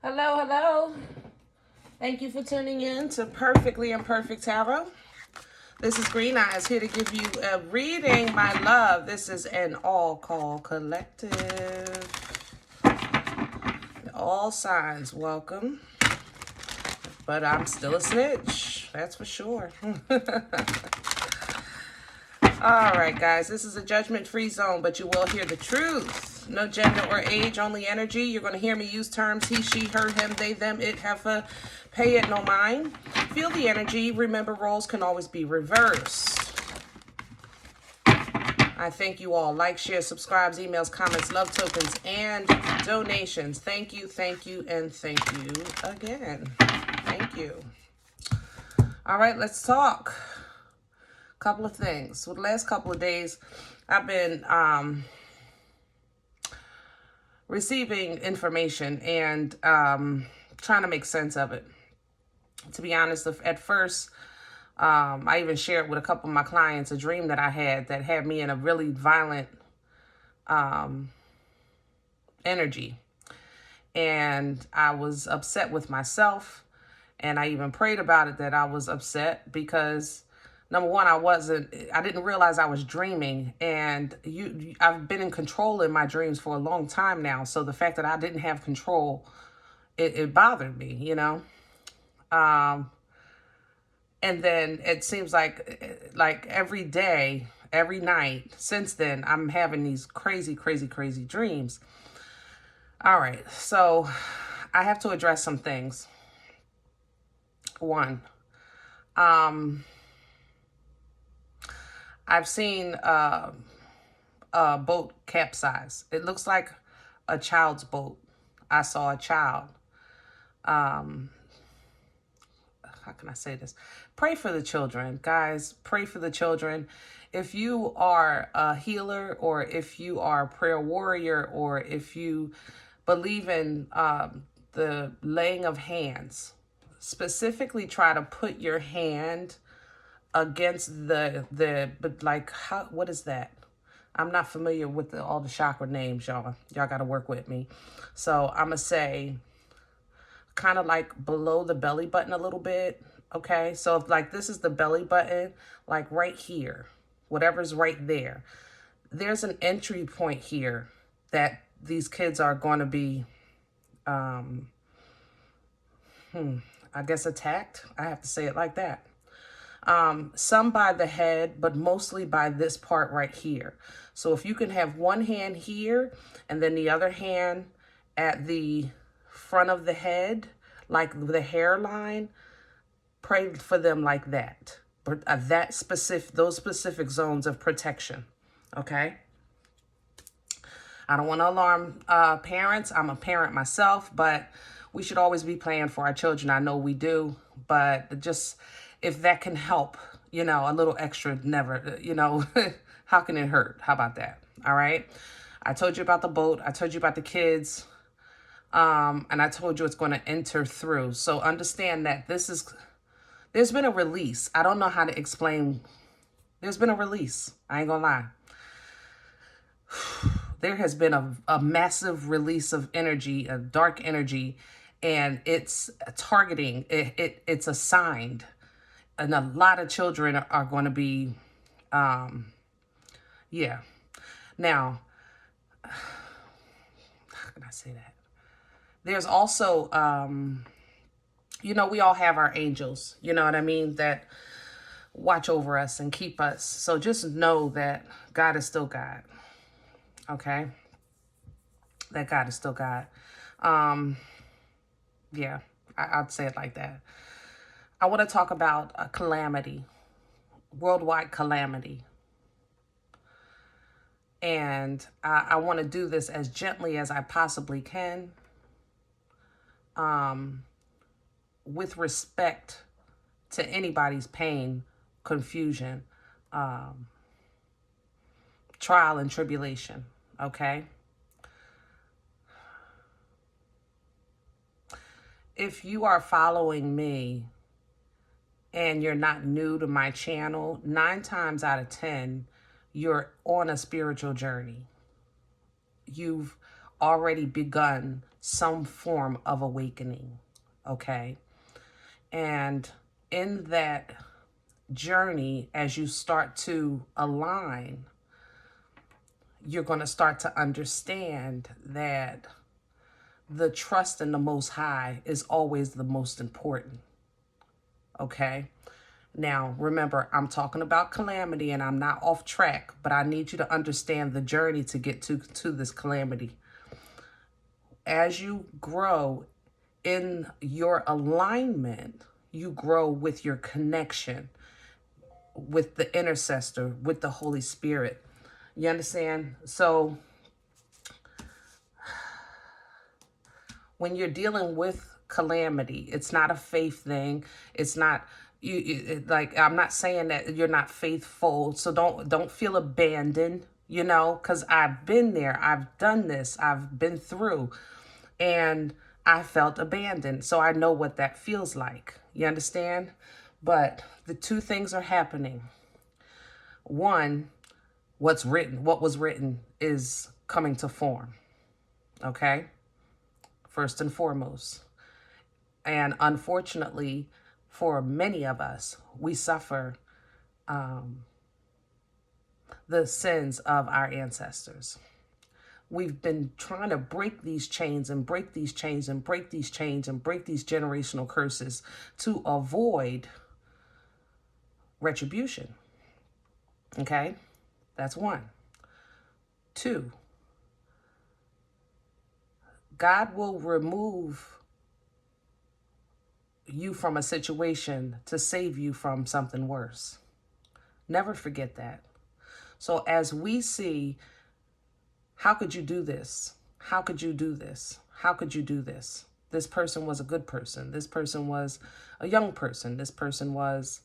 Hello, hello. Thank you for tuning in to Perfectly Imperfect Tarot. This is Green Eyes here to give you a reading, my love. This is an all call collective. All signs welcome. But I'm still a snitch. That's for sure. All right, guys. This is a judgment-free zone, but you will hear the truth. No gender or age, only energy. You're going to hear me use terms he, she, her, him, they, them, it, heifer. Pay it no mind. Feel the energy. Remember, roles can always be reversed. I thank you all. Like, share, subscribes, emails, comments, love tokens, and donations. Thank you, and thank you again. Thank you. All right, let's talk. Couple of things. For the last couple of days, I've been receiving information and trying to make sense of it. To be honest, at first, I even shared with a couple of my clients a dream that I had me in a really violent energy. And I was upset with myself. And I even prayed about it, that I was upset because number one, I didn't realize I was dreaming, and I've been in control in my dreams for a long time now. So the fact that I didn't have control, it bothered me, you know? And then it seems like every day, every night since then, I'm having these crazy, crazy, crazy dreams. All right. So I have to address some things. One, I've seen a boat capsize. It looks like a child's boat. I saw a child. How can I say this? Pray for the children, guys. Pray for the children. If you are a healer, or if you are a prayer warrior, or if you believe in the laying of hands, specifically try to put your hand against what is that? I'm not familiar with all the chakra names, y'all. Y'all got to work with me. So I'm going to say kind of like below the belly button a little bit. Okay. So if like this is the belly button, like right here, whatever's right there, there's an entry point here that these kids are going to be, I guess, attacked. I have to say it like that. Some by the head, but mostly by this part right here. So if you can have one hand here and then the other hand at the front of the head, like the hairline, pray for them like that. But those specific zones of protection. Okay. I don't want to alarm parents. I'm a parent myself, but we should always be praying for our children. I know we do, but just if that can help, you know, a little extra, never, you know, how can it hurt? How about that? All right. I told you about the boat. I told you about the kids. And I told you it's going to enter through. So understand that there's been a release. I don't know how to explain. There's been a release. I ain't gonna lie. There has been a massive release of energy, a dark energy, and it's targeting. It's assigned. And a lot of children are going to be, yeah. Now, how can I say that? There's also, you know, we all have our angels, you know what I mean, that watch over us and keep us. So just know that God is still God, okay? That God is still God. Yeah, I'd say it like that. I want to talk about a calamity, worldwide calamity. And I want to do this as gently as I possibly can, with respect to anybody's pain, confusion, trial and tribulation, okay? If you are following me and you're not new to my channel, 9 times out of 10, you're on a spiritual journey. You've already begun some form of awakening, okay? And in that journey, as you start to align, you're going to start to understand that the trust in the Most High is always the most important, okay? Now, remember, I'm talking about calamity and I'm not off track, but I need you to understand the journey to get to this calamity. As you grow in your alignment, you grow with your connection with the intercessor, with the Holy Spirit. You understand? So when you're dealing with calamity, it's not a faith thing. It's not like, I'm not saying that you're not faithful. So don't feel abandoned, you know, because I've been there. I've done this. I've been through, and I felt abandoned. So I know what that feels like. You understand? But the two things are happening. One, what was written is coming to form. Okay? First and foremost. And unfortunately, for many of us, we suffer the sins of our ancestors. We've been trying to break these chains and break these chains and break these chains and break these generational curses to avoid retribution. Okay? That's one. Two, God will remove you from a situation to save you from something worse. Never forget that. So as we see, how could you do this? How could you do this? How could you do this? This person was a good person. This person was a young person. This person was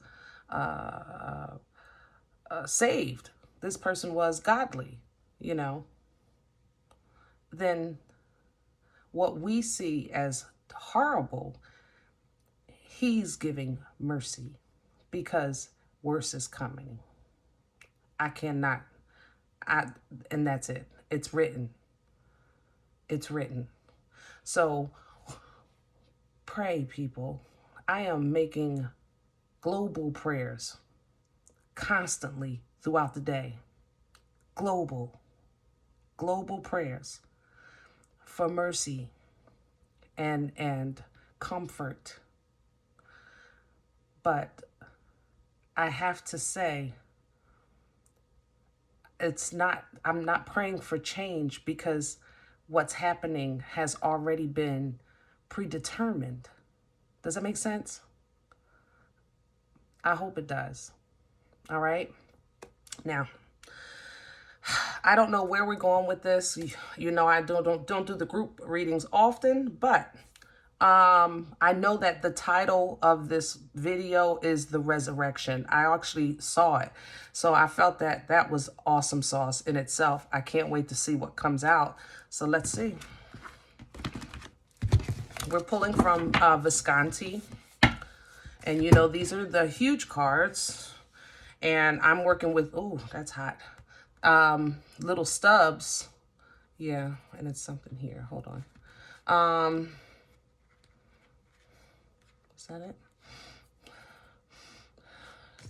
saved. This person was godly, you know. Then what we see as horrible, he's giving mercy because worse is coming. And that's it. It's written. It's written. So pray, people. I am making global prayers constantly throughout the day. Global prayers for mercy and comfort. But I have to say, I'm not praying for change because what's happening has already been predetermined. Does that make sense? I hope it does. All right. Now, I don't know where we're going with this. You know, I don't do the group readings often, but I know that the title of this video is The Resurrection. I actually saw it. So I felt that that was awesome sauce in itself. I can't wait to see what comes out. So let's see. We're pulling from Visconti. And you know, these are the huge cards. And I'm working with, oh, that's hot. Little stubs. Yeah, and it's something here. Hold on. Is that it?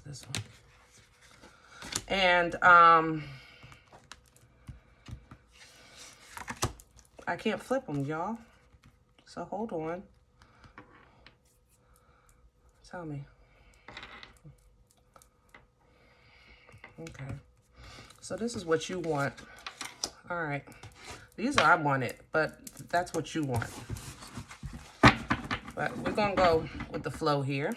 This one. And I can't flip them, y'all. So hold on. Tell me. Okay. So this is what you want. All right. These are I want it, but that's what you want. But we're going to go with the flow here.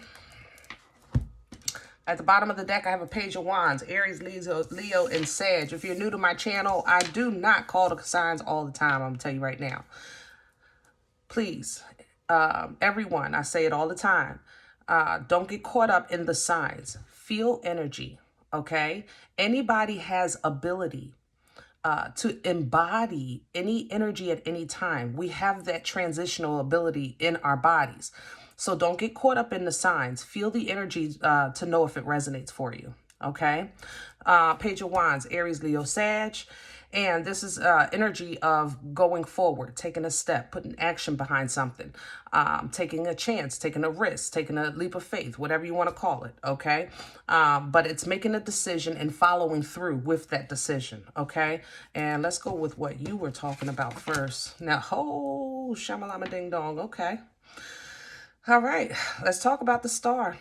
At the bottom of the deck, I have a Page of Wands, Aries, Leo, and Sag. If you're new to my channel, I do not call the signs all the time. I'm going to tell you right now. Please, everyone, I say it all the time. Don't get caught up in the signs. Feel energy, okay? Anybody has ability to embody any energy at any time. We have that transitional ability in our bodies. So don't get caught up in the signs. Feel the energy to know if it resonates for you. Okay. Page of Wands, Aries, Leo, Sag. And this is energy of going forward, taking a step, putting action behind something, taking a chance, taking a risk, taking a leap of faith, whatever you want to call it, okay? But it's making a decision and following through with that decision, okay? And let's go with what you were talking about first. Now, oh, shamalama ding dong, okay. All right, let's talk about the star.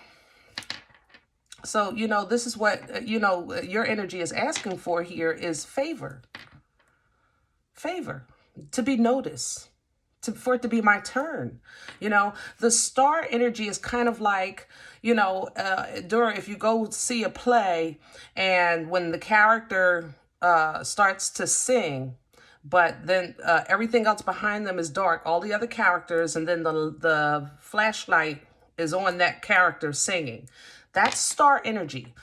So, you know, this is what, you know, your energy is asking for here is favor. Favor. To be noticed. For it to be my turn. You know, the star energy is kind of like, you know, if you go see a play and when the character starts to sing, but then everything else behind them is dark, all the other characters, and then the flashlight is on that character singing. That's star energy.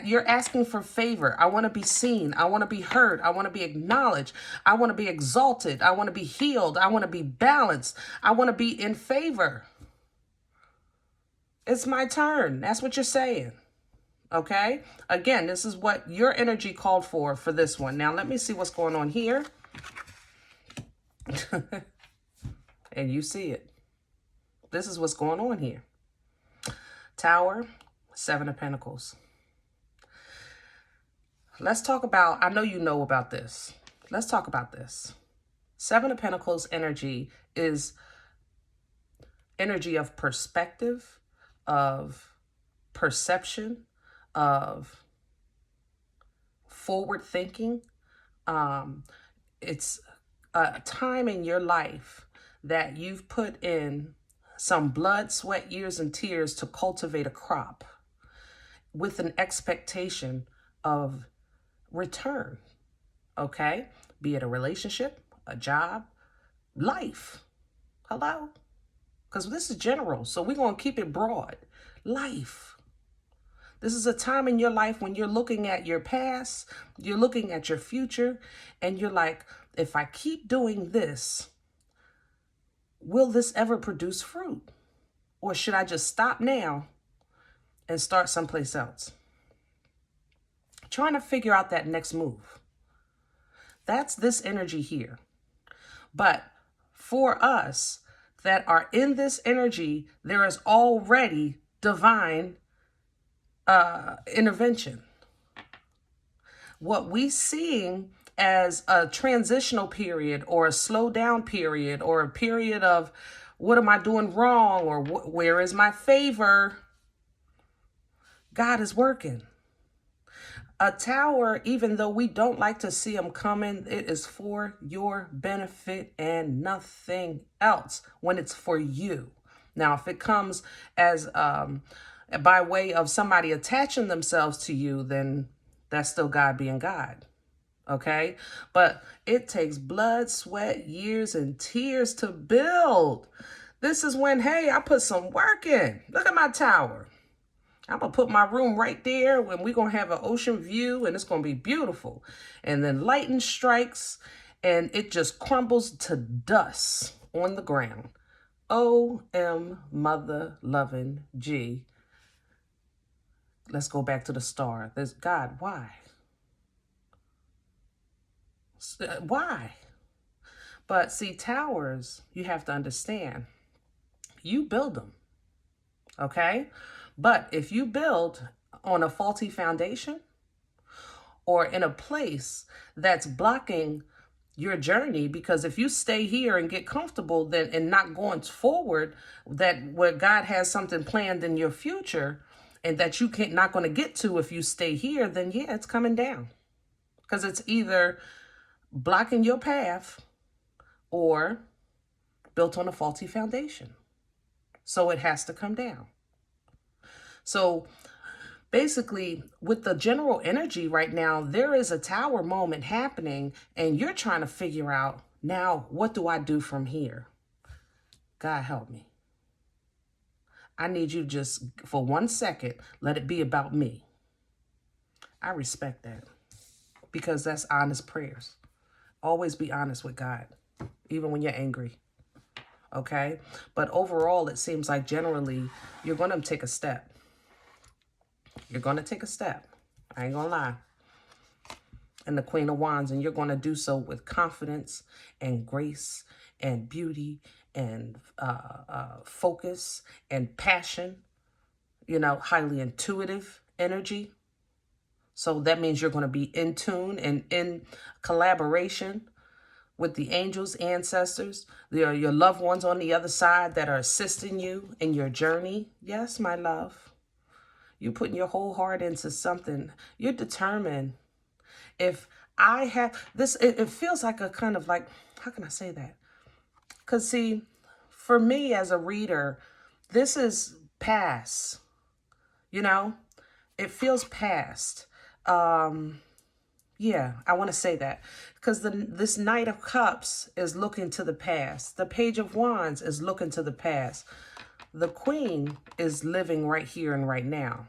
You're asking for favor. I want to be seen. I want to be heard. I want to be acknowledged. I want to be exalted. I want to be healed. I want to be balanced. I want to be in favor. It's my turn. That's what you're saying. Okay? Again, this is what your energy called for this one. Now, let me see what's going on here. And you see it. This is what's going on here. Tower, Seven of Pentacles. Let's talk about, I know you know about this. Let's talk about this. Seven of Pentacles energy is energy of perspective, of perception, of forward thinking. It's a time in your life that you've put in some blood, sweat, years, and tears to cultivate a crop with an expectation of return, okay? Be it a relationship, a job, life. Hello? Because this is general, so we're going to keep it broad. Life. This is a time in your life when you're looking at your past, you're looking at your future, and you're like, if I keep doing this, will this ever produce fruit? Or should I just stop now and start someplace else? Trying to figure out that next move. That's this energy here. But for us that are in this energy, there is already divine intervention. What we seeing as a transitional period or a slow down period or a period of what am I doing wrong or where is my favor? God is working. A tower, even though we don't like to see them coming, it is for your benefit and nothing else when it's for you. Now, if it comes as by way of somebody attaching themselves to you, then that's still God being God. Okay? But it takes blood, sweat, years, and tears to build. This is when, hey, I put some work in. Look at my tower. I'm going to put my room right there when we're going to have an ocean view and it's going to be beautiful. And then lightning strikes and it just crumbles to dust on the ground. O-M mother loving G. Let's go back to the star. There's God. Why? Why? But see, towers, you have to understand, you build them. Okay? But if you build on a faulty foundation or in a place that's blocking your journey, because if you stay here and get comfortable then and not going forward, that where God has something planned in your future and that you not going to get to if you stay here, then yeah, it's coming down. Because it's either blocking your path or built on a faulty foundation. So it has to come down. So basically, with the general energy right now, there is a tower moment happening, and you're trying to figure out, now, what do I do from here? God help me. I need you just, for 1 second, let it be about me. I respect that, because that's honest prayers. Always be honest with God, even when you're angry. Okay? But overall, it seems like generally, you're going to take a step. You're going to take a step. I ain't going to lie. and the Queen of Wands, and you're going to do so with confidence and grace and beauty and focus and passion, you know, highly intuitive energy. So that means you're going to be in tune and in collaboration with the angels, ancestors, your loved ones on the other side that are assisting you in your journey. Yes, my love. You're putting your whole heart into something. You're determined. If I have this, it feels like a kind of like, how can I say that? Because see, for me as a reader, this is past, you know, it feels past. Yeah, I want to say that because this Knight of Cups is looking to the past. The Page of Wands is looking to the past. The Queen is living right here and right now,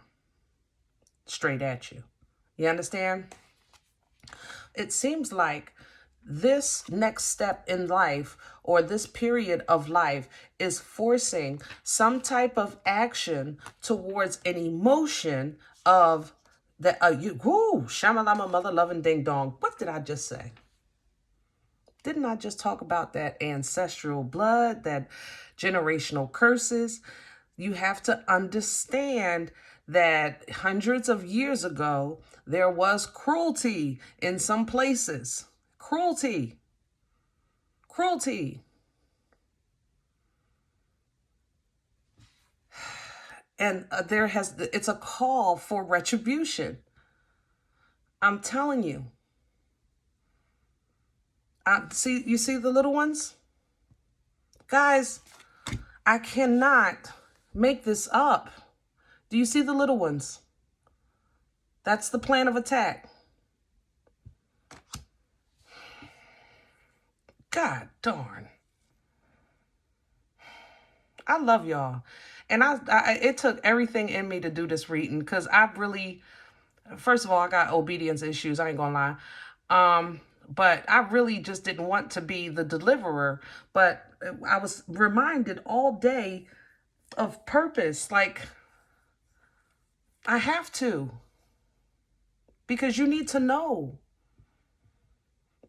straight at you. You understand? It seems like this next step in life or this period of life is forcing some type of action towards an emotion of that shamalama, mother loving ding dong. What did I just say? Didn't I just talk about that ancestral blood, that generational curses? You have to understand that hundreds of years ago, there was cruelty in some places. Cruelty. Cruelty. And it's a call for retribution. I'm telling you. You see the little ones? Guys, I cannot make this up. Do you see the little ones? That's the plan of attack. God darn. I love y'all. And it took everything in me to do this reading because I really, first of all, I got obedience issues. I ain't gonna lie. But I really just didn't want to be the deliverer. But I was reminded all day of purpose. Like, I have to. Because you need to know.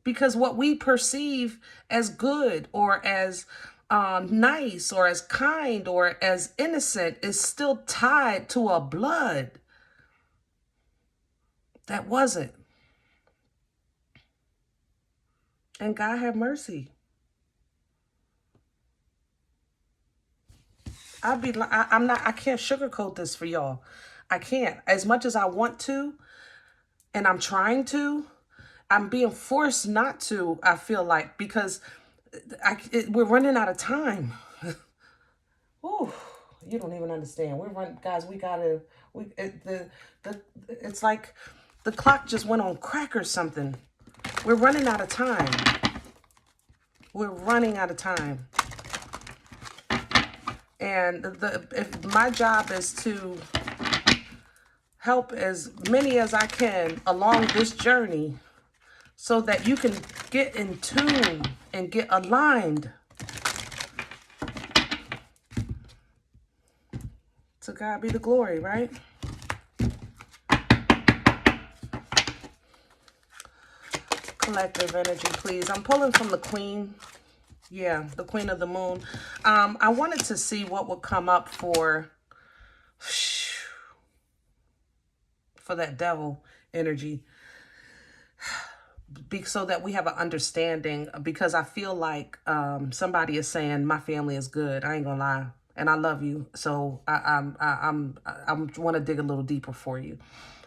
Because what we perceive as good or as nice or as kind or as innocent is still tied to a blood that wasn't. And God have mercy. I can't sugarcoat this for y'all. I can't. As much as I want to, and I'm trying to, I'm being forced not to, I feel like, because we're running out of time. Ooh, you don't even understand. We're running, guys. It's like the clock just went on crack or something. We're running out of time. We're running out of time. And if my job is to help as many as I can along this journey so that you can get in tune and get aligned. To God be the glory, right? Collective energy, please. I'm pulling from the Queen. Yeah, the Queen of the Moon. I wanted to see what would come up for that devil energy. So that we have an understanding, because I feel like somebody is saying my family is good. I ain't gonna lie, and I love you. So I want to dig a little deeper for you.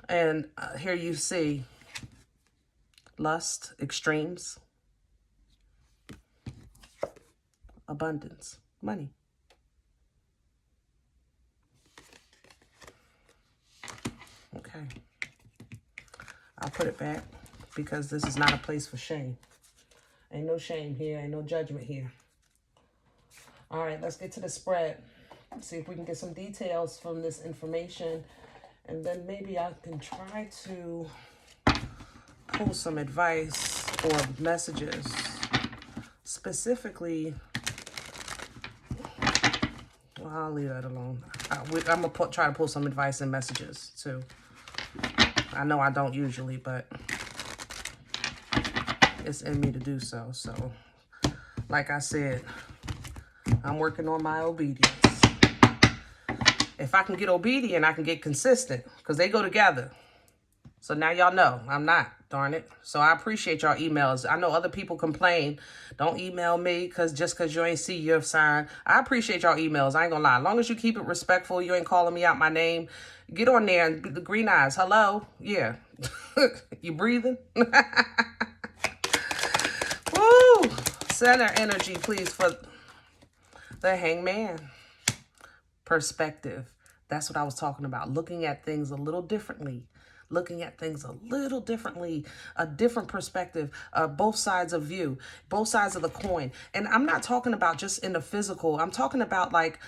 And here you see lust, extremes, abundance, money. Okay, I'll put it back. Because this is not a place for shame. Ain't no shame here. Ain't no judgment here. All right, let's get to the spread. See if we can get some details from this information. And then maybe I can try to pull some advice or messages. Specifically, well, I'll leave that alone. I'm going to try to pull some advice and messages too. I know I don't usually, but it's in me to do so. So, like I said, I'm working on my obedience. If I can get obedient, I can get consistent, because they go together. So now y'all know I'm not, darn it. So I appreciate y'all emails. I know other people complain, don't email me just because you ain't see your sign. I appreciate y'all emails. I ain't gonna lie. As long as you keep it respectful, you ain't calling me out my name. Get on there and the green eyes. Hello? Yeah. You breathing? Woo! Center energy, please, for the Hangman. Perspective. That's what I was talking about. Looking at things a little differently. Looking at things a little differently, a different perspective, both sides of view, both sides of the coin. And I'm not talking about just in the physical. I'm talking about like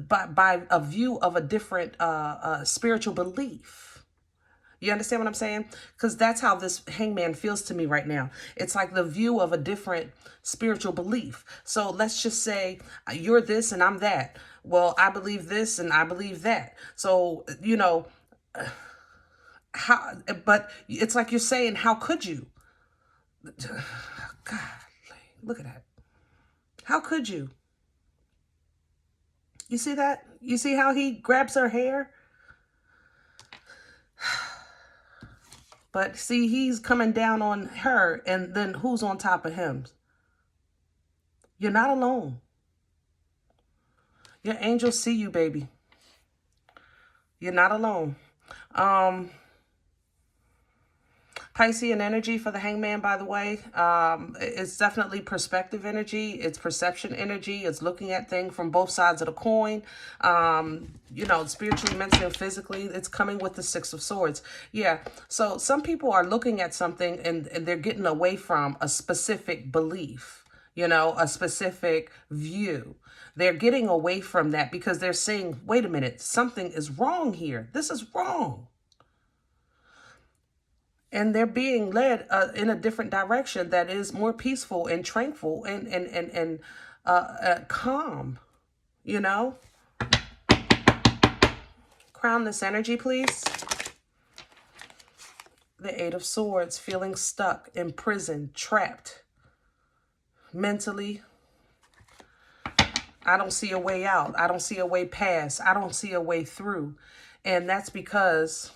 by a view of a different spiritual belief. You understand what I'm saying? Because that's how this Hangman feels to me right now. It's like the view of a different spiritual belief. So let's just say you're this and I'm that. Well, I believe this and I believe that. So, you know, how, but it's like you're saying, how could you? God, look at that. How could you? You see that? You see how he grabs her hair? But see, he's coming down on her, and then who's on top of him? You're not alone. Your angels see you, baby. You're not alone. Piscean energy for the Hangman, by the way. It's definitely perspective energy. It's perception energy. It's looking at things from both sides of the coin. You know, spiritually, mentally, and physically. It's coming with the Six of Swords. Yeah. So some people are looking at something and they're getting away from a specific belief, you know, a specific view. They're getting away from that because they're saying, wait a minute, something is wrong here. This is wrong. And they're being led in a different direction that is more peaceful and tranquil and calm, you know? Crown this energy, please. The Eight of Swords, feeling stuck, imprisoned, trapped. Mentally, I don't see a way out. I don't see a way past. I don't see a way through. And that's because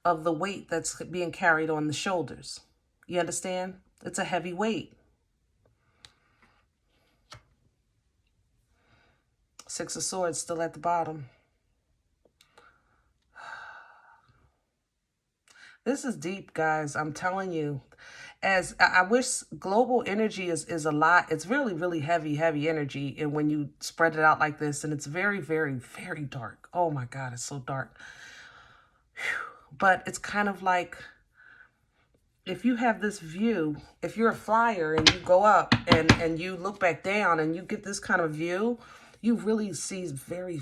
of the weight that's being carried on the shoulders. You understand? It's a heavy weight. Six of Swords still at the bottom. This is deep, guys. I'm telling you. As I wish global energy is a lot. It's really, really heavy energy. And when you spread it out like this, and it's very, very, very dark. Oh my God, it's so dark. Whew. But it's kind of like, if you have this view, if you're a flyer and you go up and you look back down and you get this kind of view, you really see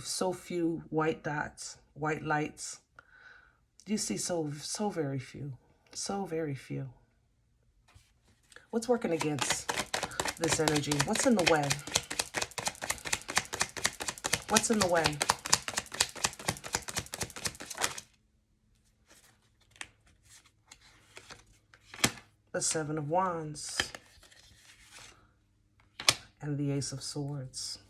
so few white dots, white lights. You see so very few, so very few. What's working against this energy? What's in the way? What's in the way? The Seven of Wands and the Ace of Swords.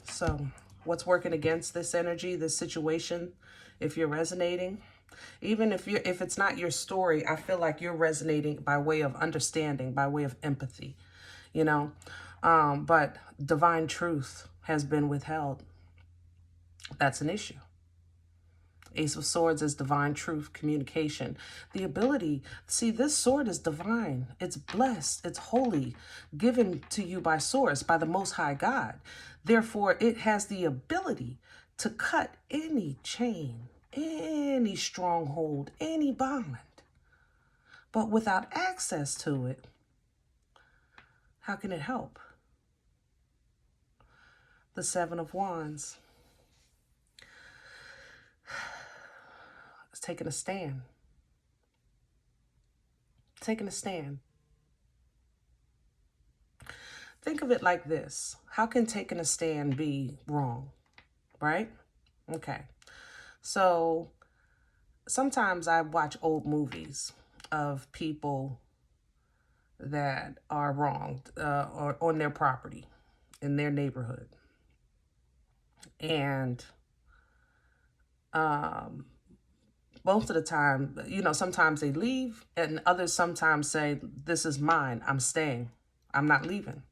So what's working against this energy, this situation, if you're resonating? Even if it's not your story, I feel like you're resonating by way of understanding, by way of empathy, you know? But divine truth has been withheld. That's an issue. Ace of Swords is divine truth, communication. The ability, see, this sword is divine. It's blessed. It's holy, given to you by source, by the Most High God. Therefore, it has the ability to cut any chain, any stronghold, any bond. But without access to it, how can it help? The Seven of Wands. It's taking a stand. Taking a stand. Think of it like this. How can taking a stand be wrong? Right? Okay. So sometimes I watch old movies of people that are wronged or on their property, in their neighborhood. And most of the time, you know, sometimes they leave, and others sometimes say, this is mine, I'm staying, I'm not leaving,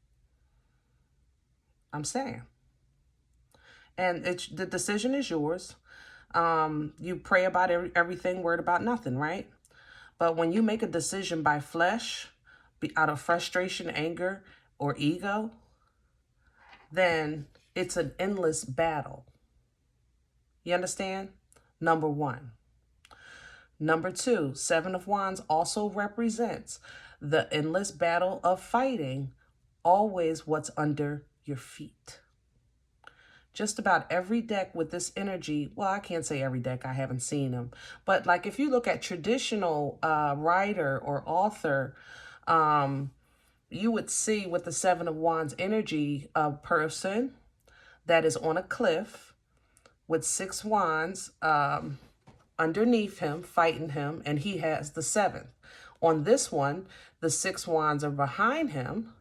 I'm staying. And the decision is yours. You pray about everything, worried about nothing, right? But when you make a decision by flesh, out of frustration, anger, or ego, then it's an endless battle. You understand? Number one. Number two, Seven of Wands also represents the endless battle of fighting always what's under your feet. Just about every deck with this energy, well, I can't say every deck, I haven't seen them, but like if you look at traditional writer or author, you would see with the Seven of Wands energy a person that is on a cliff with 6 wands underneath him, fighting him, and he has the 7th. On this one, the 6 wands are behind him,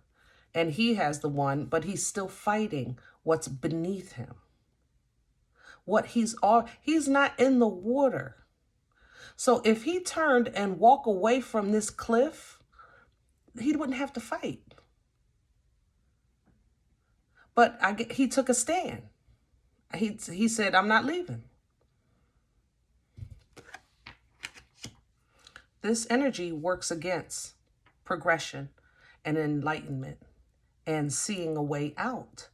and he has the 1, but he's still fighting what's beneath him. He's not in the water. So if he turned and walked away from this cliff, he wouldn't have to fight. But he took a stand. He said, I'm not leaving. This energy works against progression and enlightenment and seeing a way out.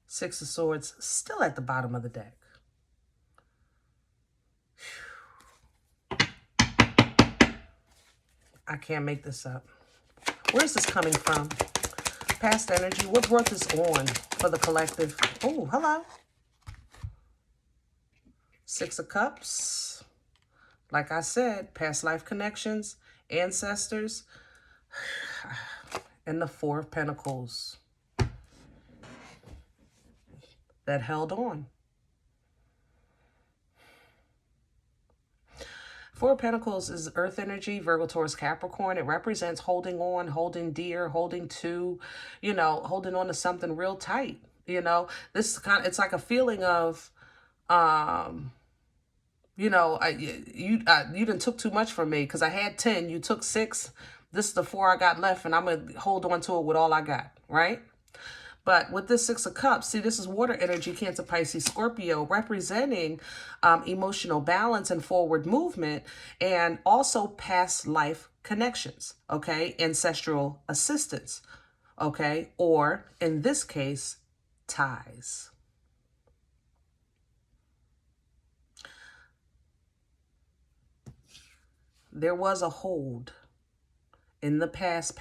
6 of Swords still at the bottom of the deck. I can't make this up. Where's this coming from? Past energy. What brought this on for the collective? Oh, hello. 6 of Cups. Like I said, past life connections, ancestors, and the 4 of Pentacles that held on. 4 of Pentacles is earth energy, Virgo, Taurus, Capricorn. It represents holding on, holding dear, holding to, you know, holding on to something real tight. You know, this it's like a feeling of, you know, you done took too much from me because I had 10, you took 6. This is the 4 I got left, and I'm going to hold on to it with all I got, right? But with this 6 of Cups, see, this is water energy, Cancer, Pisces, Scorpio, representing emotional balance and forward movement, and also past life connections, okay? Ancestral assistance, okay? Or, in this case, ties. There was a hold in the past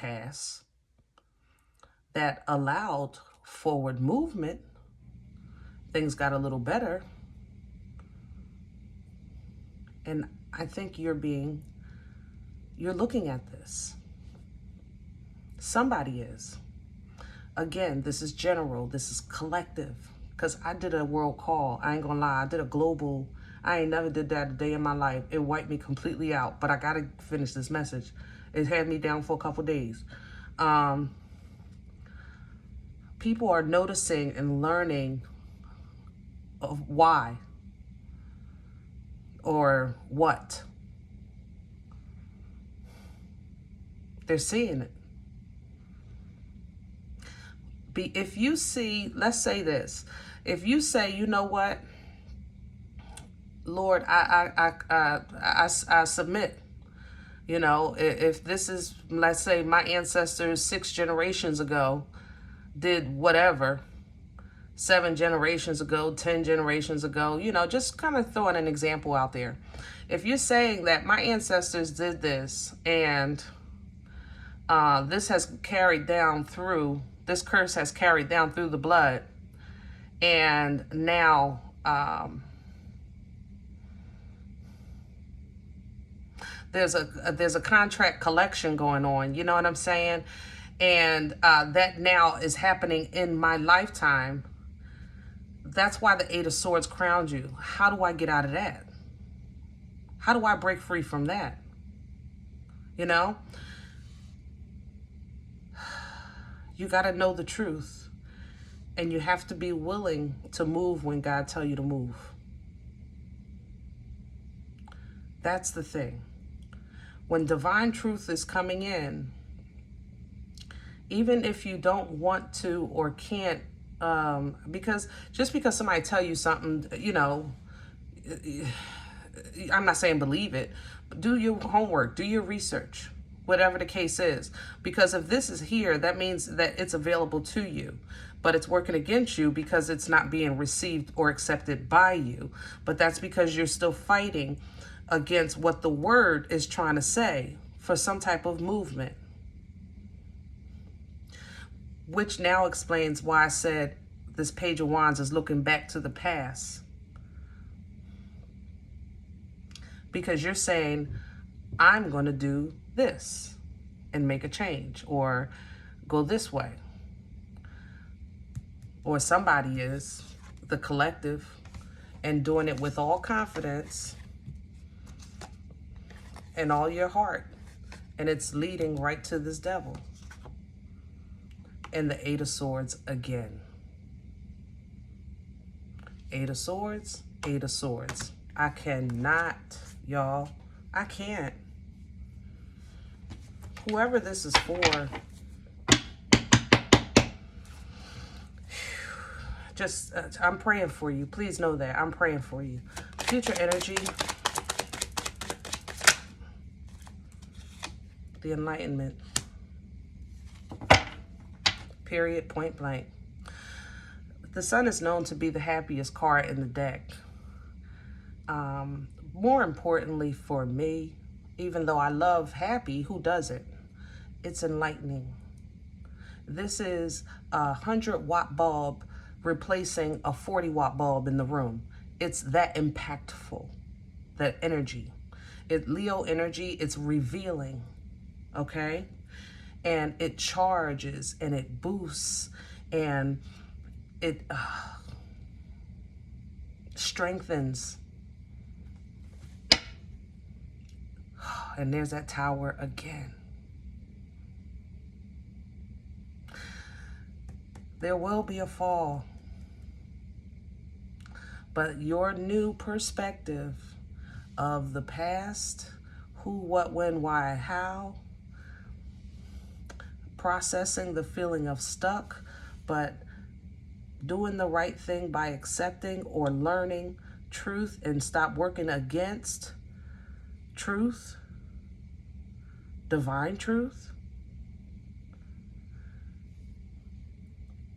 that allowed forward movement. Things got a little better. And I think you're looking at this. Somebody is. Again, this is general. This is collective. Because I did a world call. I ain't gonna lie. I did a global. I ain't never did that a day in my life. It wiped me completely out. But I got to finish this message. It had me down for a couple days. People are noticing and learning of why or what. They're seeing it. If you see, let's say this, if you say, you know what, Lord, I submit. You know, if this is, let's say my ancestors 6 generations ago did whatever, 7 generations ago, 10 generations ago, you know, just kind of throwing an example out there. If you're saying that my ancestors did this and this has carried down through, this curse has carried down through the blood, and now there's a contract collection going on, you know what I'm saying? And that now is happening in my lifetime. That's why the 8 of Swords crowned you. How do I get out of that? How do I break free from that? You know? You got to know the truth. And you have to be willing to move when God tells you to move. That's the thing. When divine truth is coming in, even if you don't want to or can't, because just because somebody tell you something, you know, I'm not saying believe it, but do your homework, do your research, whatever the case is. Because if this is here, that means that it's available to you, but it's working against you because it's not being received or accepted by you. But that's because you're still fighting against what the word is trying to say for some type of movement. Which now explains why I said this Page of Wands is looking back to the past. Because you're saying, I'm going to do this and make a change or go this way. Or somebody is, the collective, and doing it with all confidence and all your heart. And it's leading right to this devil. And the Eight of Swords again. Eight of Swords, Eight of Swords. I cannot, y'all. I can't. Whoever this is for, just, I'm praying for you. Please know that. I'm praying for you. Future energy. The Enlightenment. Period, point blank. The Sun is known to be the happiest card in the deck. More importantly for me, even though I love happy, who doesn't? It's enlightening. This is a 100-watt bulb replacing a 40-watt bulb in the room. It's that impactful, that energy. Leo energy, it's revealing, okay? And it charges and it boosts and it strengthens. And there's that Tower again. There will be a fall. But your new perspective of the past, who, what, when, why, how, processing the feeling of stuck, but doing the right thing by accepting or learning truth and stop working against truth, divine truth,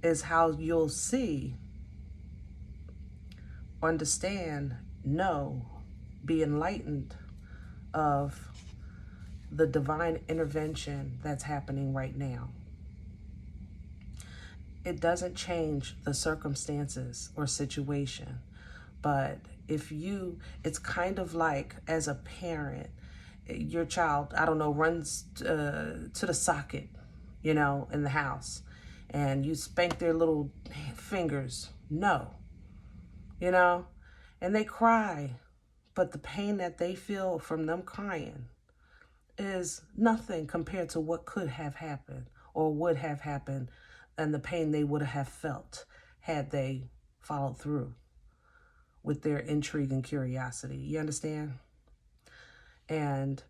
is how you'll see, understand, know, be enlightened of the divine intervention that's happening right now. It doesn't change the circumstances or situation, but it's kind of like as a parent, your child, I don't know, runs to the socket, you know, in the house, and you spank their little fingers. No, you know, and they cry, but the pain that they feel from them crying is nothing compared to what could have happened or would have happened, and the pain they would have felt had they followed through with their intrigue and curiosity. You understand? And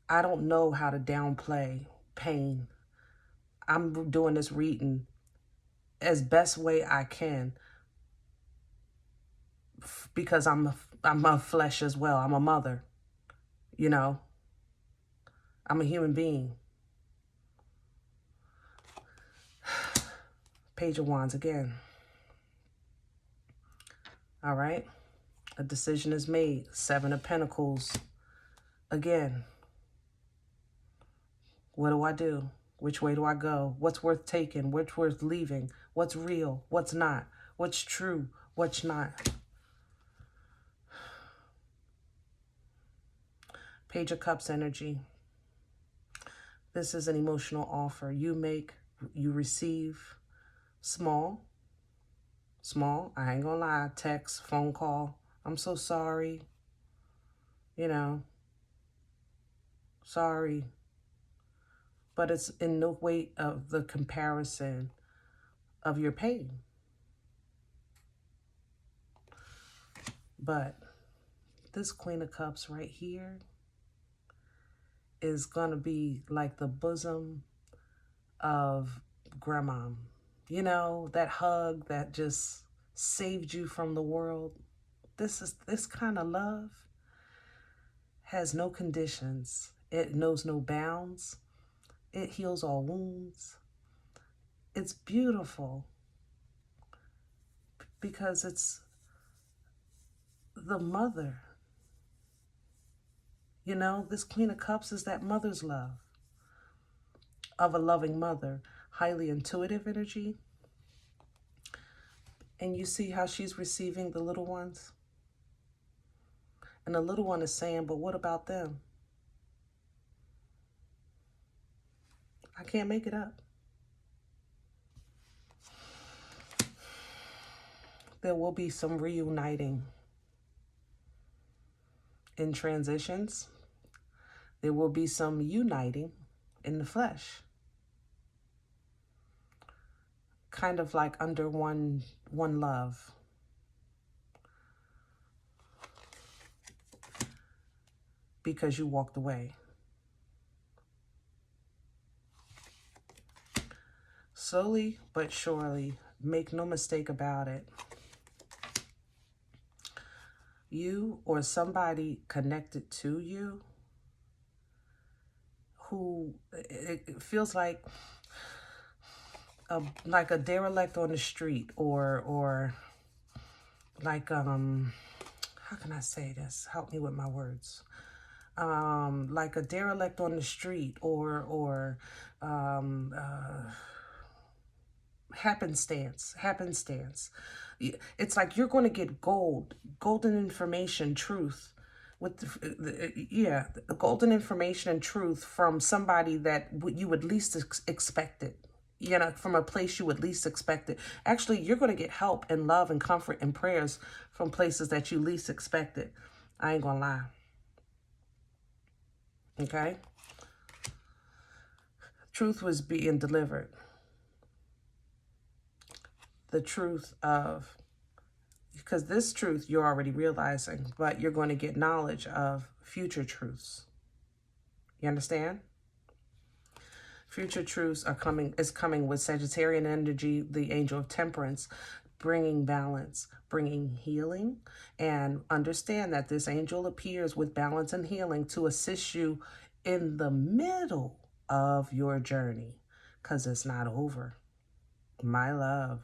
I don't know how to downplay pain. I'm doing this reading as best way I can because I'm a flesh as well. I'm a mother, you know. I'm a human being. Page of Wands again. All right. A decision is made. Seven of Pentacles again. What do I do? Which way do I go? What's worth taking? What's worth leaving? What's real? What's not? What's true? What's not? Page of Cups energy. This is an emotional offer. You make, you receive. Small. I ain't gonna lie. Text, phone call. I'm so sorry. you know, sorry. But it's in no weight of the comparison of your pain. But this Queen of Cups right here is going to be like the bosom of grandma. You know, that hug that just saved you from the world. This kind of love has no conditions. It knows no bounds. It heals all wounds. It's beautiful because it's the mother. You know, this Queen of Cups is that mother's love of a loving mother, highly intuitive energy. And you see how she's receiving the little ones? And the little one is saying, but what about them? I can't make it up. There will be some reuniting in transitions. There will be some uniting in the flesh. Kind of like under one love. Because you walked away. Slowly but surely, make no mistake about it, you or somebody connected to you who it feels like a derelict on the street, or like how can I say this? Help me with my words. Like a derelict on the street, or happenstance. It's like you're going to get golden information, truth, with the golden information and truth from somebody that you would least expect it. You know, from a place you would least expect it. Actually, you're going to get help and love and comfort and prayers from places that you least expect it. I ain't going to lie. Okay? Truth was being delivered. The truth of, because this truth you're already realizing, but you're going to get knowledge of future truths. You understand? Future truths is coming with Sagittarian energy, the angel of temperance, bringing balance, bringing healing. And understand that this angel appears with balance and healing to assist you in the middle of your journey, because it's not over, my love.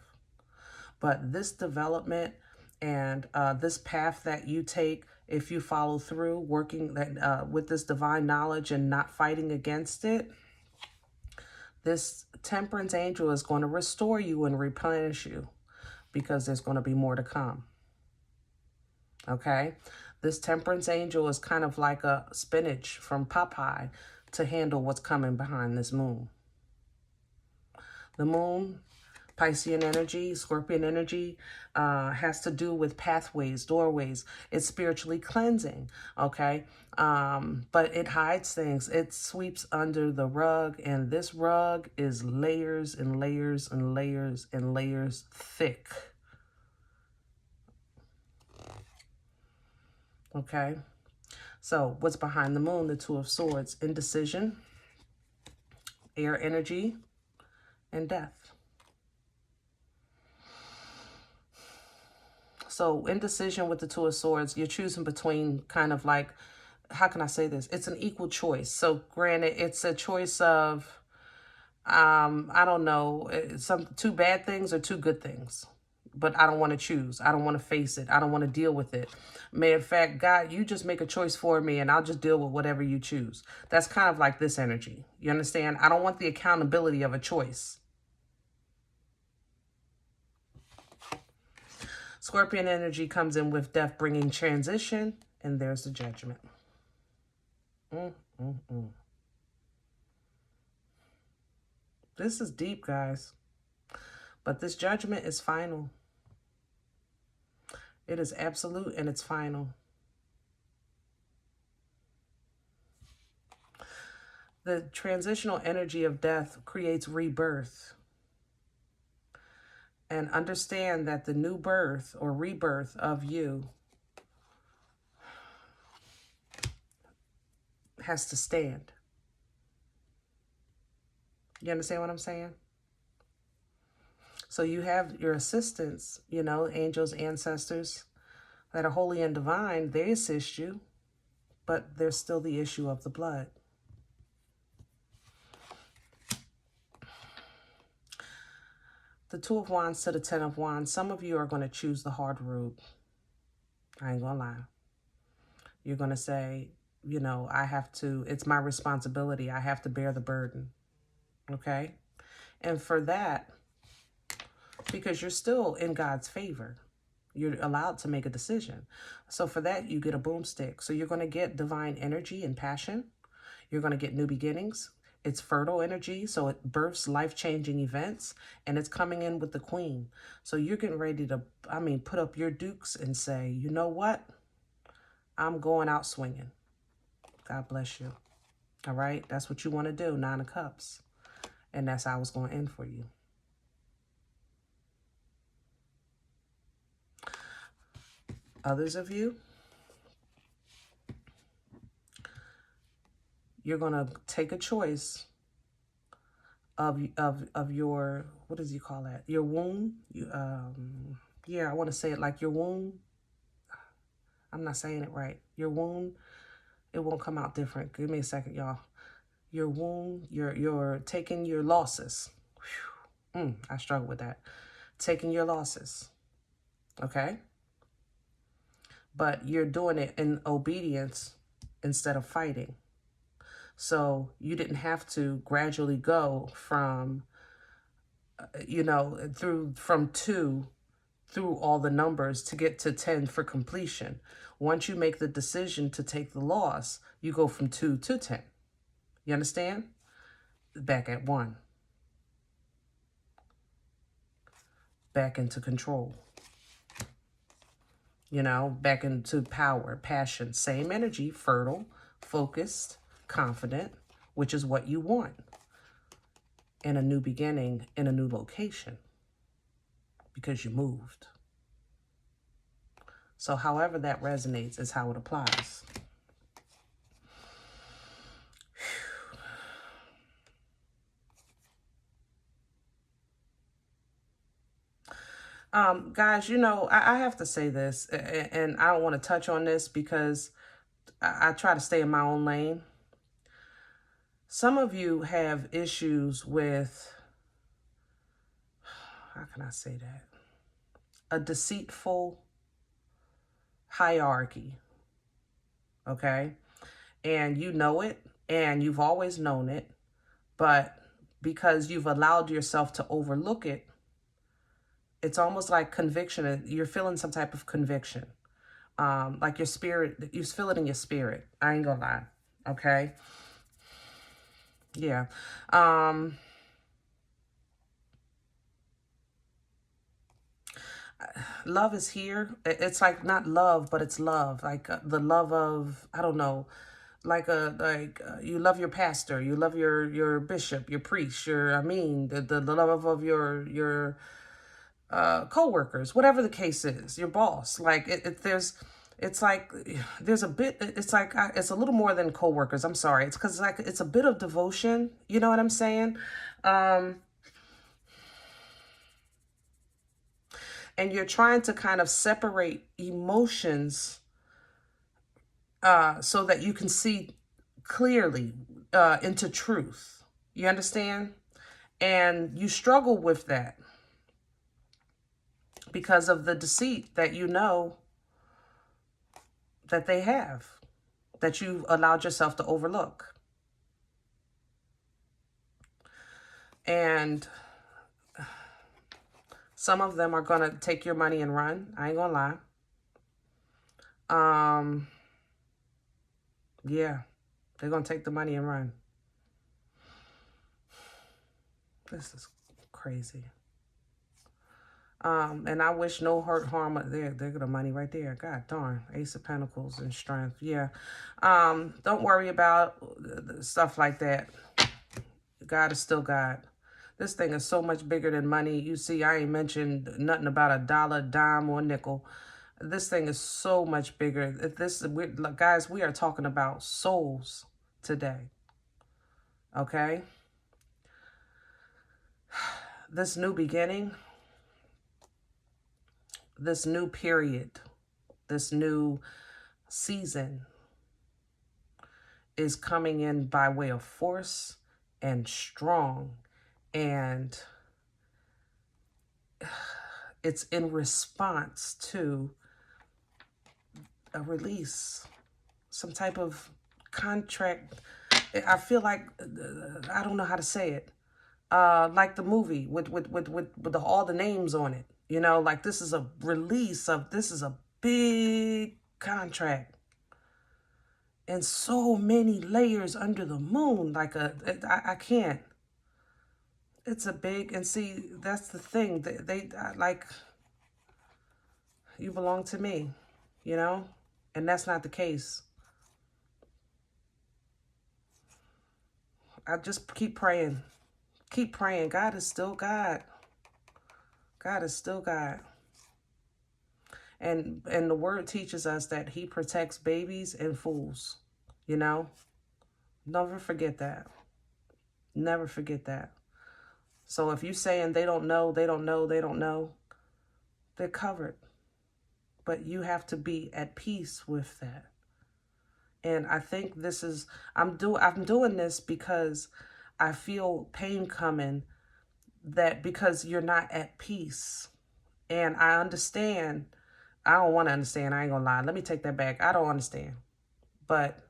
But this development and this path that you take, if you follow through, working with this divine knowledge and not fighting against it, this temperance angel is going to restore you and replenish you, because there's going to be more to come. Okay? This temperance angel is kind of like a spinach from Popeye to handle what's coming behind this moon. The moon, Piscean energy, Scorpion energy, has to do with pathways, doorways. It's spiritually cleansing, okay? But it hides things. It sweeps under the rug, and this rug is layers and layers and layers and layers thick. Okay? So what's behind the moon? The Two of Swords, indecision, air energy, and death. So indecision with the Two of Swords, you're choosing between kind of like, how can I say this? It's an equal choice. So granted, it's a choice of, I don't know, two bad things or two good things. But I don't want to choose. I don't want to face it. I don't want to deal with it. Matter of fact, God, you just make a choice for me and I'll just deal with whatever you choose. That's kind of like this energy. You understand? I don't want the accountability of a choice. Scorpion energy comes in with death, bringing transition, and there's the judgment. This is deep, guys. But this judgment is final. It is absolute and it's final. The transitional energy of death creates rebirth. And understand that the new birth or rebirth of you has to stand. You understand what I'm saying? So you have your assistants, you know, angels, ancestors that are holy and divine. They assist you, but there's still the issue of the blood. The Two of Wands to the Ten of Wands. Some of you are going to choose the hard route. I ain't going to lie. You're going to say, you know, I have to, it's my responsibility. I have to bear the burden. Okay? And for that, because you're still in God's favor, you're allowed to make a decision. So for that, you get a boomstick. So you're going to get divine energy and passion. You're going to get new beginnings. It's fertile energy, so it births life-changing events, and it's coming in with the Queen. So you're getting ready to, I mean, put up your dukes and say, you know what? I'm going out swinging. God bless you. All right? That's what you want to do, Nine of Cups. And that's how it's going to end for you. Others of you, you're going to take a choice of your, what does he call that? Your womb. Yeah, I want to say it like your womb. I'm not saying it right. Your womb, it won't come out different. Give me a second, y'all. Your womb, you're taking your losses. I struggle with that. Taking your losses. Okay? But you're doing it in obedience instead of fighting. So you didn't have to gradually go from, you know, from 2 through all the numbers to get to 10 for completion. Once you make the decision to take the loss, you go from 2 to 10. You understand? Back at 1. Back into control. You know, back into power, passion, same energy, fertile, focused, confident, which is what you want in a new beginning, in a new location, because you moved. So however that resonates is how it applies. Guys, you know, I have to say this, and I don't want to touch on this because I try to stay in my own lane. Some of you have issues with, how can I say that? A deceitful hierarchy, okay? And you know it, and you've always known it, but because you've allowed yourself to overlook it, it's almost like conviction. You're feeling some type of conviction. Like your spirit, you feel it in your spirit. I ain't gonna lie, okay? Yeah. Love is here. It's like not love, but it's love. Like the love of, I don't know, like you love your pastor, you love your bishop, your priest, the love of your co-workers, whatever the case is, your boss. Like it's like there's a bit, it's like it's a little more than co-workers. I'm sorry. It's because like it's a bit of devotion. You know what I'm saying? And you're trying to kind of separate emotions so that you can see clearly into truth. You understand? And you struggle with that because of the deceit that you know that they have, that you allowed yourself to overlook. And some of them are going to take your money and run. I ain't going to lie. Yeah, they're going to take the money and run. This is crazy. And I wish no hurt, harm. There go the money right there. God darn. Ace of Pentacles and strength. Yeah. Don't worry about stuff like that. God is still God. This thing is so much bigger than money. You see, I ain't mentioned nothing about a dollar, dime, or nickel. This thing is so much bigger. Guys, we are talking about souls today. Okay? This new beginning, this new period, this new season is coming in by way of force and strong, and it's in response to a release, some type of contract. I feel like, I don't know how to say it, like the movie with all the names on it, you know, like this is a release of, this is a big contract and so many layers under the moon. Like I can't, it's a big, and see, that's the thing, they like, you belong to me, you know, and that's not the case. I just keep praying. Keep praying. God is still God. God is still God. And the word teaches us that he protects babies and fools. You know? Never forget that. Never forget that. So if you're saying they don't know, they don't know, they don't know, they're covered. But you have to be at peace with that. And I think this is, I'm doing this because I feel pain coming, that because you're not at peace. And I understand. I don't want to understand. I ain't gonna lie. Let me take that back. I don't understand. But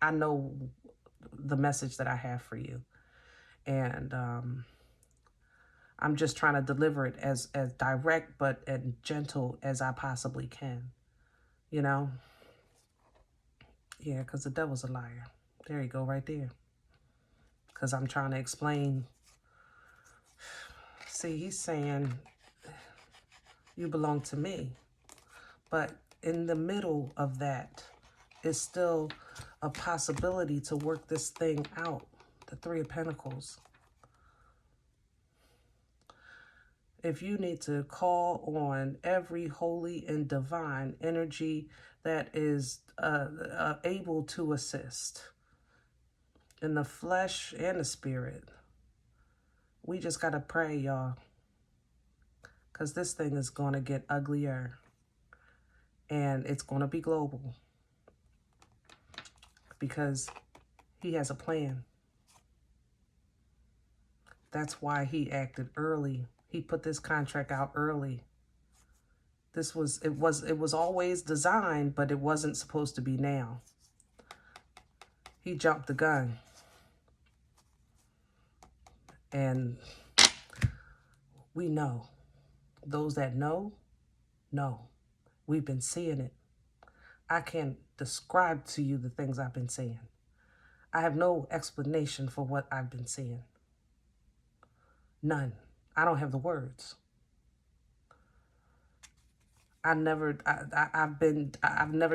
I know the message that I have for you. And I'm just trying to deliver it as direct but as gentle as I possibly can. You know? Yeah, because the devil's a liar. There you go, right there. Because I'm trying to explain. See, he's saying, you belong to me. But in the middle of that is still a possibility to work this thing out. The Three of Pentacles. If you need to call on every holy and divine energy that is able to assist in the flesh and the spirit, we just got to pray, y'all. Because this thing is going to get uglier. And it's going to be global. Because he has a plan. That's why he acted early. He put this contract out early. It was always designed, but it wasn't supposed to be now. He jumped the gun. And we know. Those that know. We've been seeing it. I can't describe to you the things I've been seeing. I have no explanation for what I've been seeing. None. I don't have the words. I've never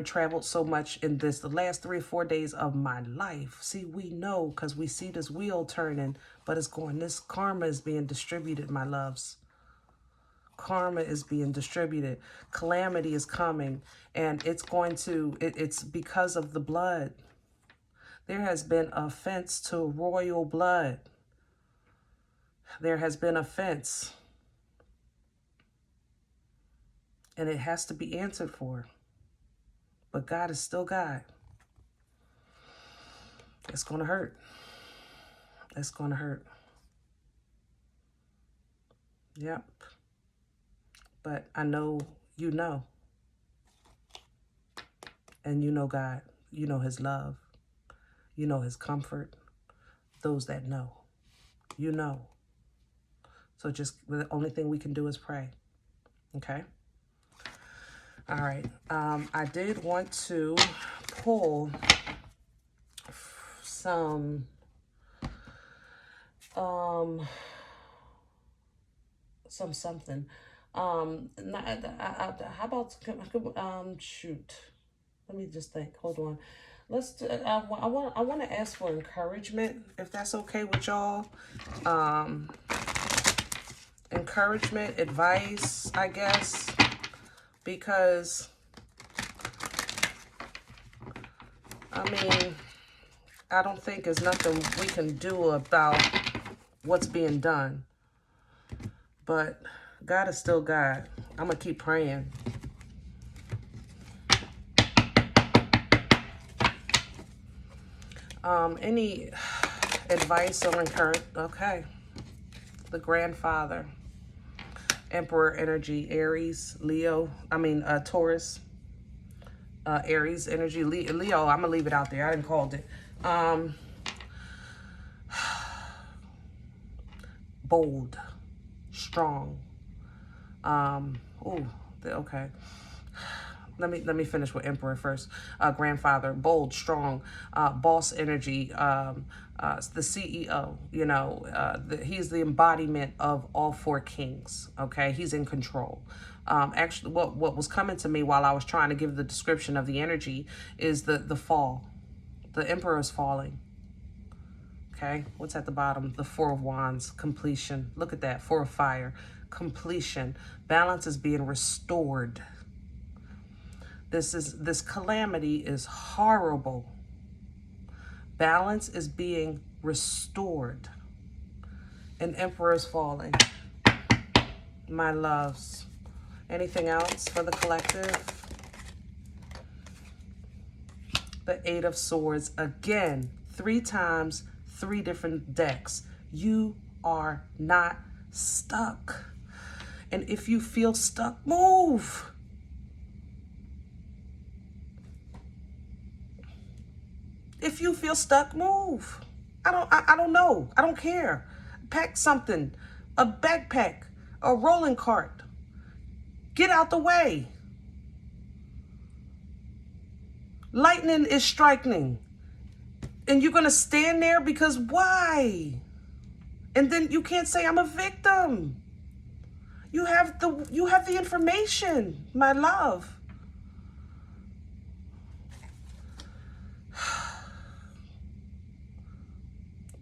traveled so much in the last 3 or 4 days of my life. See, we know because we see this wheel turning, but it's going, this karma is being distributed, my loves. Karma is being distributed. Calamity is coming, and it's going to, it's because of the blood. There has been offense to royal blood. There has been offense. And it has to be answered for. But God is still God. It's going to hurt. It's going to hurt. Yep. But I know you know. And you know God. You know his love. You know his comfort. Those that know. You know. So just the only thing we can do is pray. Okay? All right. I did want to pull something. How about, shoot. Let me just think. Hold on. I want to ask for encouragement, if that's okay with y'all. Encouragement, advice, I guess, because I mean, I don't think there's nothing we can do about what's being done. But God is still God. I'm going to keep praying. Any advice or encouragement? Okay. The grandfather. Emperor energy. Aries. Taurus. Aries energy. Leo, I'm going to leave it out there. I didn't call it. Bold. Strong. Okay. Let me finish with Emperor first. Grandfather, bold, strong, boss energy, the CEO, he's the embodiment of all four kings, okay? He's in control. Actually, what was coming to me while I was trying to give the description of the energy is the fall. The Emperor is falling. Okay, what's at the bottom? The Four of Wands, completion. Look at that, Four of Fire, completion. Balance is being restored. This calamity is horrible. Balance is being restored. And Emperor is falling. My loves. Anything else for the collective? The Eight of Swords. Again, 3 times, 3 different decks. You are not stuck. And if you feel stuck, move. If you feel stuck, move. I don't know. I don't care. Pack something. A backpack. A rolling cart. Get out the way. Lightning is striking. And you're going to stand there because why? And then you can't say I'm a victim. You have the information, my love.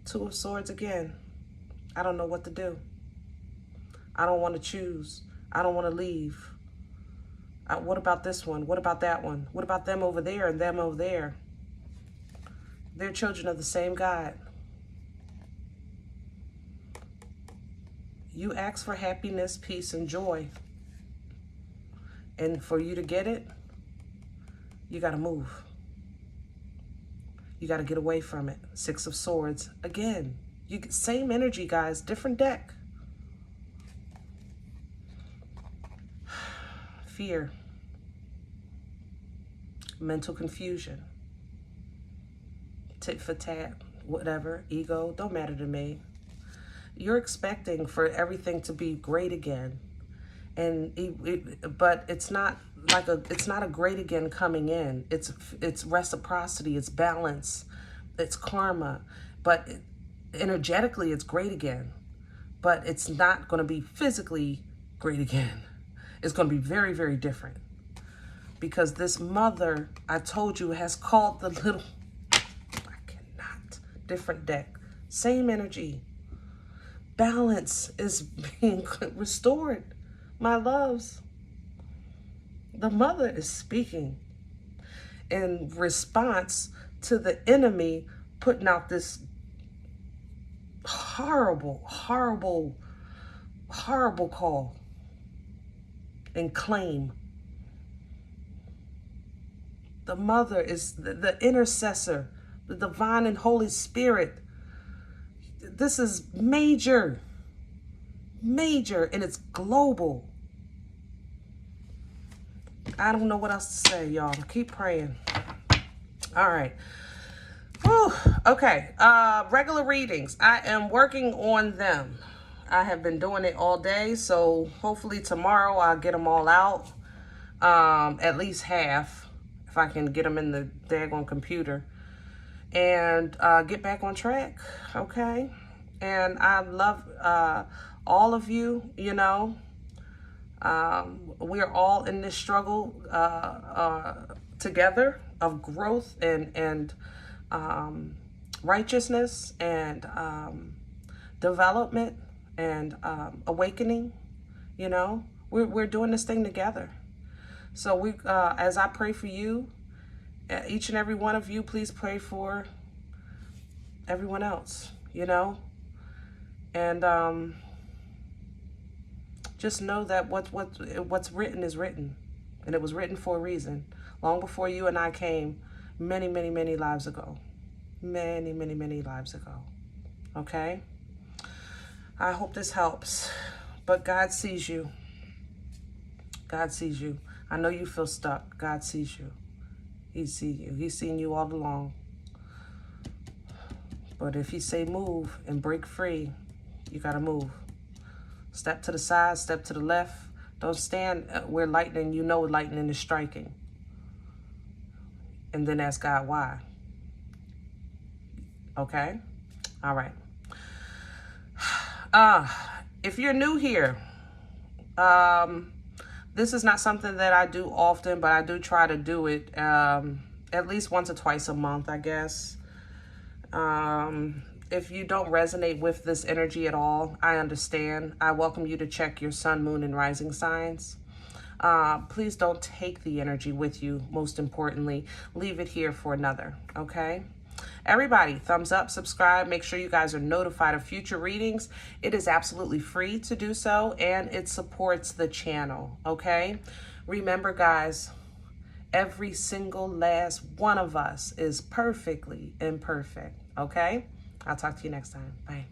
Two of Swords again. I don't know what to do. I don't want to choose. I don't want to leave. What about this one? What about that one? What about them over there and them over there? They're children of the same God. You ask for happiness, peace, and joy. And for you to get it, you got to move. You got to get away from it. Six of Swords. Again, same energy, guys. Different deck. Fear. Mental confusion. Tit for tat. Whatever. Ego. Don't matter to me. You're expecting for everything to be great again. But it's not like it's not a great again coming in. It's reciprocity, it's balance, it's karma. But energetically, it's great again. But it's not going to be physically great again. It's going to be very, very different. Because this mother, I told you, has called the little... I cannot. Different deck. Same energy. Balance is being restored. My loves. The mother is speaking in response to the enemy putting out this horrible, horrible, horrible call and claim. The mother is the intercessor, the divine and Holy Spirit. This is major, major, and it's global. I don't know what else to say, y'all. Keep praying. All right. Whew. Okay. Regular readings. I am working on them. I have been doing it all day, so hopefully tomorrow I'll get them all out. At least half, if I can get them in the daggone computer. And get back on track, okay? And I love all of you, you know. We're all in this struggle together of growth and righteousness and development and awakening. You know, we're doing this thing together. So as I pray for you, each and every one of you, please pray for everyone else, you know, and just know that what's written is written, and it was written for a reason, long before you and I came, many, many, many lives ago, many, many, many lives ago. Okay, I hope this helps, but God sees you. God sees you. I know you feel stuck. God sees you. He sees you. He's seen you all along. But if he say move and break free, you got to move. Step to the side, step to the left. Don't stand where lightning, you know lightning is striking. And then ask God why. Okay? All right. If you're new here, this is not something that I do often, but I do try to do it at least once or twice a month, I guess. If you don't resonate with this energy at all, I understand. I welcome you to check your sun, moon, and rising signs. Please don't take the energy with you, most importantly. Leave it here for another, okay? Everybody, thumbs up, subscribe. Make sure you guys are notified of future readings. It is absolutely free to do so, and it supports the channel, okay? Remember, guys, every single last one of us is perfectly imperfect, okay? I'll talk to you next time. Bye.